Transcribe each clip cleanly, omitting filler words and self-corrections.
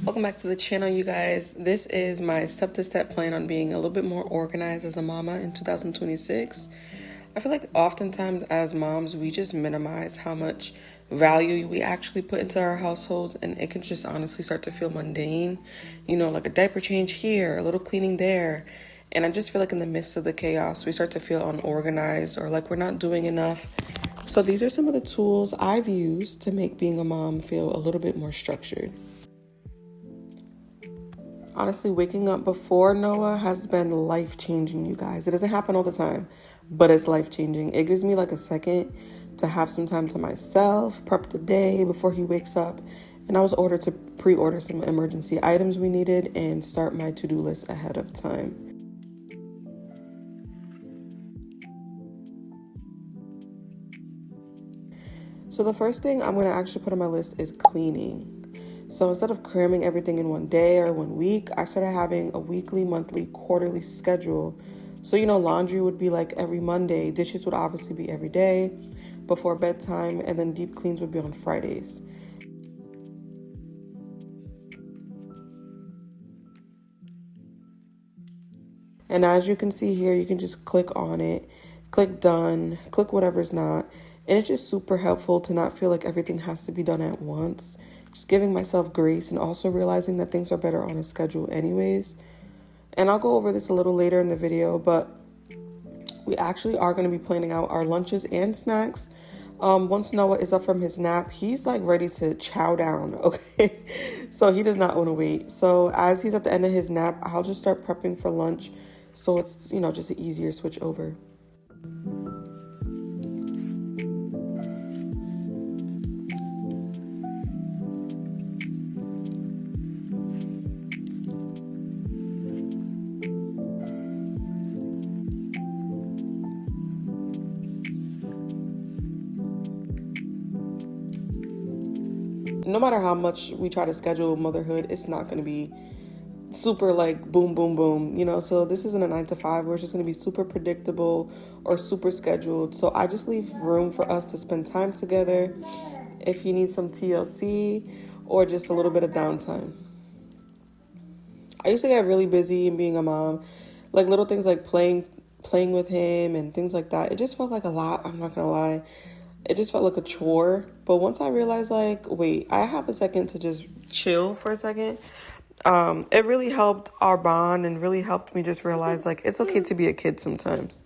Welcome back to the channel, you guys. This is my step-to-step plan on being a little bit more organized as a mama in 2026. I feel like oftentimes as moms, we just minimize how much value we actually put into our households, and it can just honestly start to feel mundane. You know, like a diaper change here, a little cleaning there. And I just feel like in the midst of the chaos, we start to feel unorganized or like we're not doing enough. So these are some of the tools I've used to make being a mom feel a little bit more structured. Honestly, waking up before Noah has been life-changing, you guys. It doesn't happen all the time, but it's life-changing. It gives me like a second to have some time to myself, prep the day before he wakes up. And I was ordered to pre-order some emergency items we needed and start my to-do list ahead of time. So the first thing I'm going to actually put on my list is cleaning. So instead of cramming everything in one day or 1 week, I started having a weekly, monthly, quarterly schedule. So, laundry would be like every Monday, dishes would obviously be every day before bedtime, and then deep cleans would be on Fridays. And as you can see here, you can just click on it, click done, click whatever's not. And it's just super helpful to not feel like everything has to be done at once. Just giving myself grace and also realizing that things are better on a schedule anyways. And I'll go over this a little later in the video, but we actually are going to be planning out our lunches and snacks. Once Noah is up from his nap, he's like ready to chow down, okay? So he does not want to wait. So as he's at the end of his nap, I'll just start prepping for lunch. So it's, just an easier switch over. No matter how much we try to schedule motherhood, it's not going to be super like boom, boom, boom, so this isn't a 9 to 5 where it's just going to be super predictable or super scheduled. So I just leave room for us to spend time together if you need some TLC or just a little bit of downtime. I used to get really busy in being a mom, like little things like playing with him and things like that. It just felt like a lot. I'm not going to lie. It just felt like a chore. But once I realized, like, wait, I have a second to just chill for a second, it really helped our bond and really helped me just realize, like, it's okay to be a kid sometimes.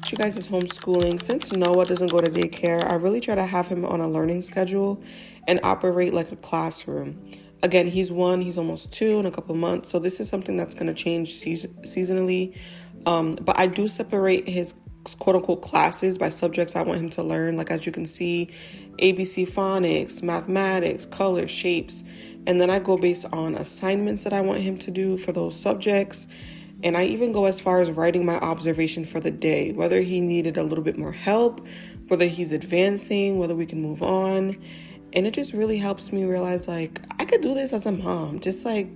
You guys is homeschooling. Since Noah doesn't go to daycare, I really try to have him on a learning schedule and operate like a classroom. Again, he's almost 2 in a couple months, so this is something that's going to change seasonally. But I do separate his quote-unquote classes by subjects I want him to learn. Like, as you can see, ABC phonics, mathematics, color, shapes, and then I go based on assignments that I want him to do for those subjects. And I even go as far as writing my observation for the day, whether he needed a little bit more help, whether he's advancing, whether we can move on. And it just really helps me realize, like, I could do this as a mom, just like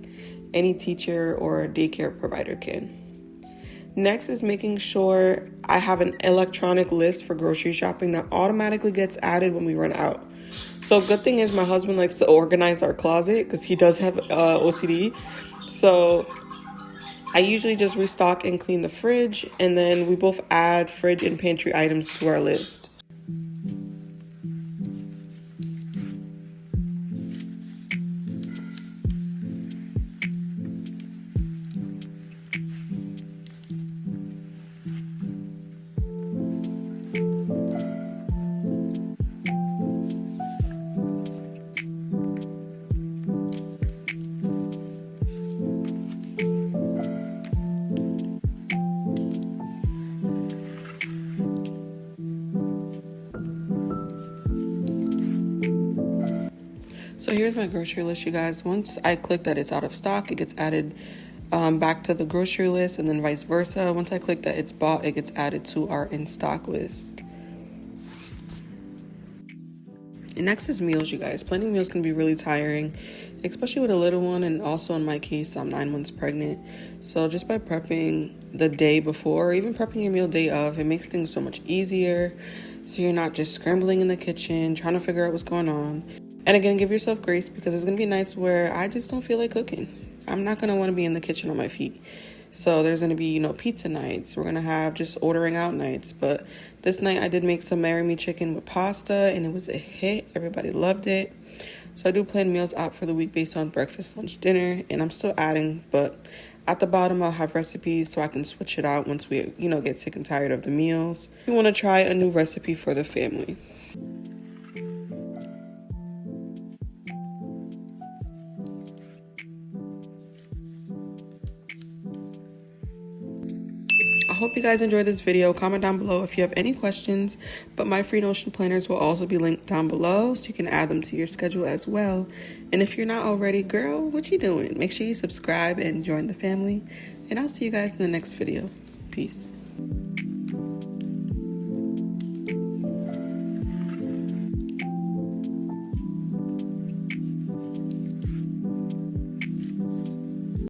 any teacher or daycare provider can. Next is making sure I have an electronic list for grocery shopping that automatically gets added when we run out. So good thing is my husband likes to organize our closet because he does have OCD. So I usually just restock and clean the fridge, and then we both add fridge and pantry items to our list. So here's my grocery list, you guys. Once I click that it's out of stock, it gets added back to the grocery list, and then vice versa. Once I click that it's bought, it gets added to our in-stock list. And next is meals, you guys. Planning meals can be really tiring, especially with a little one, and also in my case, I'm 9 months pregnant. So just by prepping the day before, or even prepping your meal day of, it makes things so much easier. So you're not just scrambling in the kitchen, trying to figure out what's going on. And again, give yourself grace, because there's going to be nights where I just don't feel like cooking. I'm not going to want to be in the kitchen on my feet. So there's going to be, pizza nights. We're going to have just ordering out nights. But this night I did make some marry me chicken with pasta, and it was a hit. Everybody loved it. So I do plan meals out for the week based on breakfast, lunch, dinner, and I'm still adding. But at the bottom, I'll have recipes so I can switch it out once we, get sick and tired of the meals. We want to try a new recipe for the family. I hope you guys enjoyed this video. Comment down below if you have any questions, but my free Notion planners will also be linked down below so you can add them to your schedule as well. And if you're not already, girl, what you doing? Make sure you subscribe and join the family, and I'll see you guys in the next video. Peace.